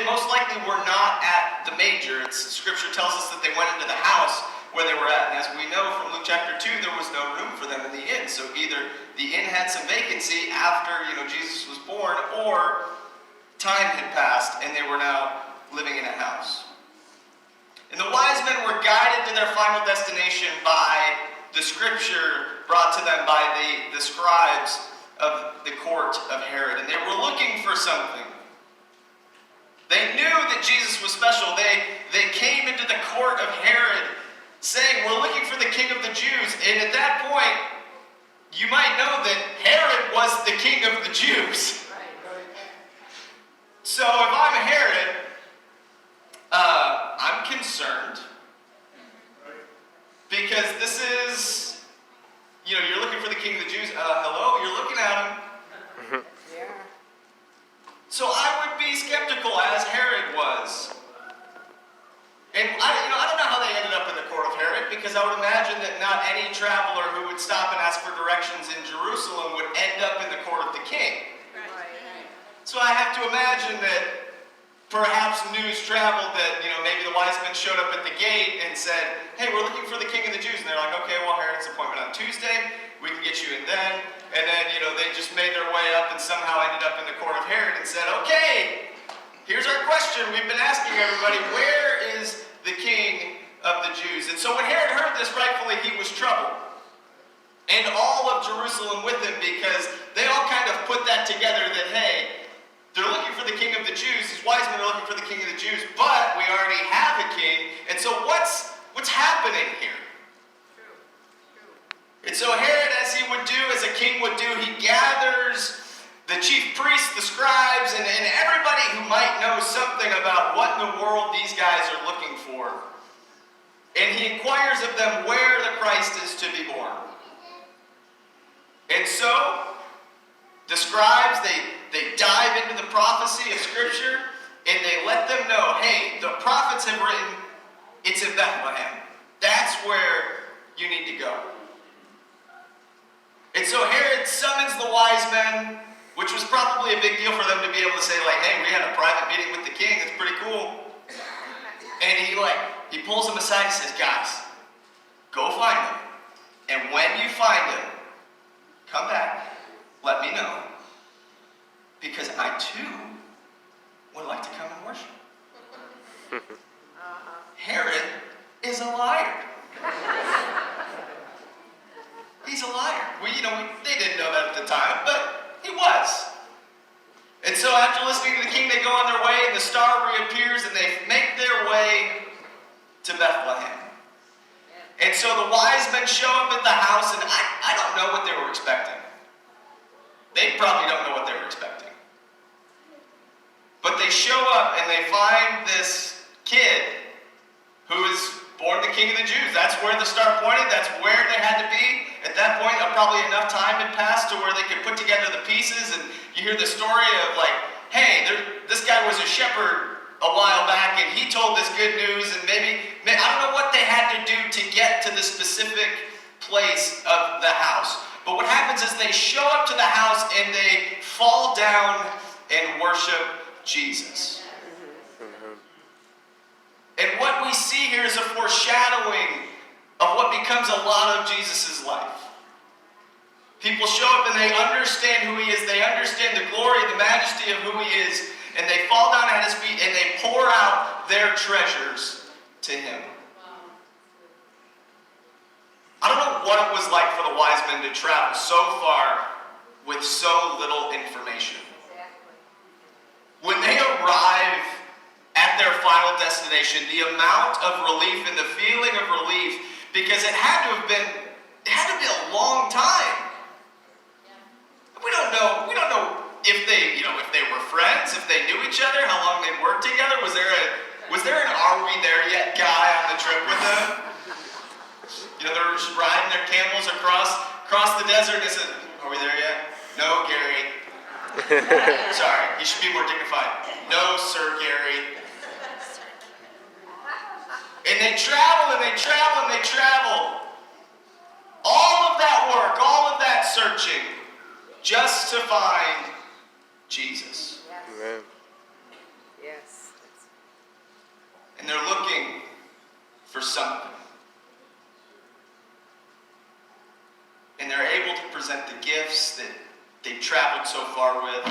they most likely were not at the manger. Scripture tells us that they went into the house where they were at. And as we know from Luke chapter 2, there was no room for them in the inn. So either the inn had some vacancy after, Jesus was born, or time had passed and they were now living in a house. And the wise men were guided to their final destination by the scripture brought to them by the scribes of the court of Herod. And they were looking for something. They knew that Jesus was special. They came into the court of Herod saying, we're looking for the king of the Jews. And at that point, you might know that Herod was the king of the Jews. So if I'm Herod, I'm concerned. Because this is, you're looking for the king of the Jews. Hello, you're looking at him. Yeah. So I would be skeptical, as Herod was. And I don't know how they ended up in the court of Herod, because I would imagine that not any traveler who would stop and ask for directions in Jerusalem would end up in the court of the king. Right. So I have to imagine that perhaps news traveled that, maybe the wise men showed up at the gate and said, hey, we're looking for the king of the Jews. And they're like, okay, well, Herod's appointment on Tuesday. We can get you in then. And then, they just made their way up and somehow ended up in the court of Herod and said, okay, here's our question. We've been asking everybody, where is the king of the Jews? And so when Herod heard this, rightfully, he was troubled. And all of Jerusalem with him, because they all kind of put that together that, hey, they're looking for the king of the Jews. These wise men are looking for the king of the Jews, but we already have a king. And so what's happening here? And so Herod, as he would do, as a king would do, he gathers the chief priests, the scribes, and everybody who might know something about what in the world these guys are looking for. And he inquires of them where the Christ is to be born. And so the scribes, they dive into the prophecy of Scripture, and they let them know, hey, the prophets have written, it's in Bethlehem. That's where you need to go. And so Herod summons the wise men, which was probably a big deal for them to be able to say, like, hey, we had a private meeting with the king. It's pretty cool. And he pulls them aside and says, guys, go find him. And when you find him, come back, let me know. Because I, too, would like to come and worship. Herod is a liar. He's a liar. They didn't know that at the time, but he was. And so after listening to the king, they go on their way, and the star reappears, and they make their way to Bethlehem. And so the wise men show up at the house, and I don't know what they were expecting. They probably don't know what they were expecting. But they show up, and they find this kid who is born the king of the Jews. That's where the star pointed. That's where they had to be. At that point, probably enough time had passed to where they could put together the pieces. And you hear the story of like, hey, this guy was a shepherd a while back, and he told this good news. And maybe I don't know what they had to do to get to the specific place of the house. But what happens is they show up to the house and they fall down and worship Jesus. And what we see here is a foreshadowing of what becomes a lot of Jesus' life. People show up and they understand who he is. They understand the glory and the majesty of who he is. And they fall down at his feet and they pour out their treasures to him. I don't know what it was like for the wise men to travel so far with so little information. When they arrive at their final destination, the amount of relief and the feeling of relief, because it had to be a long time. We don't know if they were friends, if they knew each other, how long they worked together. Was there an "Are we there yet" guy on the trip with them? They're just riding their camels across the desert, and they said, "Are we there yet?" "No, Gary." "Sorry, you should be more dignified." "No, Sir Gary." And they travel and they travel and they travel. All of that work, all of that searching, just to find Jesus. Yes. Amen. Yes. for some of them. And they're able to present the gifts that they traveled so far with.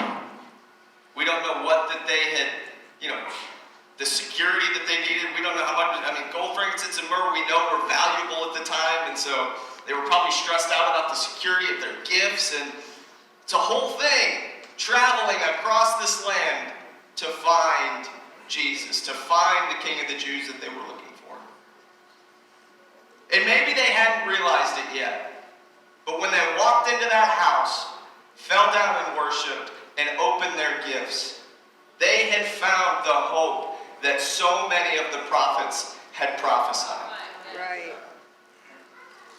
We don't know what that they had, the security that they needed. We don't know how much, gold, frankincense, and myrrh we know were valuable at the time, and so they were probably stressed out about the security of their gifts, and it's a whole thing, traveling across this land to find Jesus, to find the King of the Jews that they were looking for. And maybe they hadn't realized it yet, but when they walked into that house, fell down and worshiped, and opened their gifts, they had found the hope that so many of the prophets had prophesied. Right.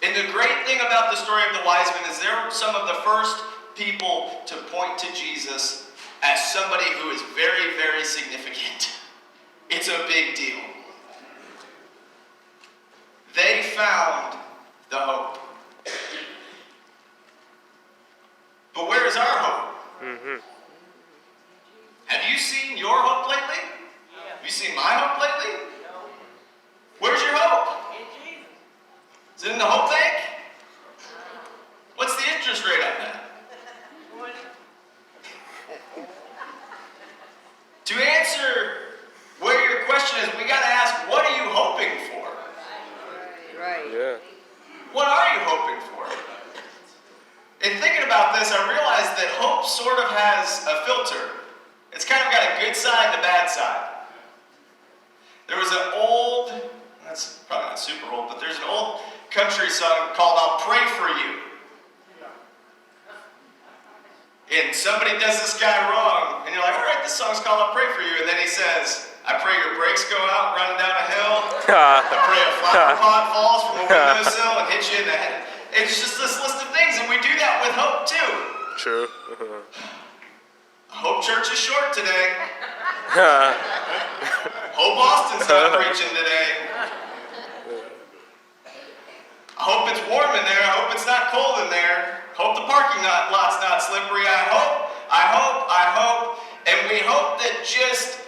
And the great thing about the story of the wise men is they're some of the first people to point to Jesus as somebody who is very, very significant. It's a big deal. They found the hope. But where is our hope? Mm-hmm. Have you seen your hope lately? Have you seen my hope lately? Where's your hope? Is it in the hope bank? What's the interest rate on that? To answer where your question is, we got to ask, what are you hoping for? Right. Yeah. What are you hoping for? In thinking about this, I realized that hope sort of has a filter. It's kind of got a good side and a bad side. There was an old, that's probably not super old, but there's an old country song called I'll Pray For You. And somebody does this guy wrong, and you're like, all right, this song's called I'll Pray For You. And then he says, I pray your brakes go out running down a hill. I pray a flower pot falls from a windowsill and hits you in the head. It's just this list of things, and we do that with hope too. True. Hope church is short today. Hope Austin's not preaching today. I hope it's warm in there. I hope it's not cold in there. Hope the parking lot's not slippery. I hope. And we hope that just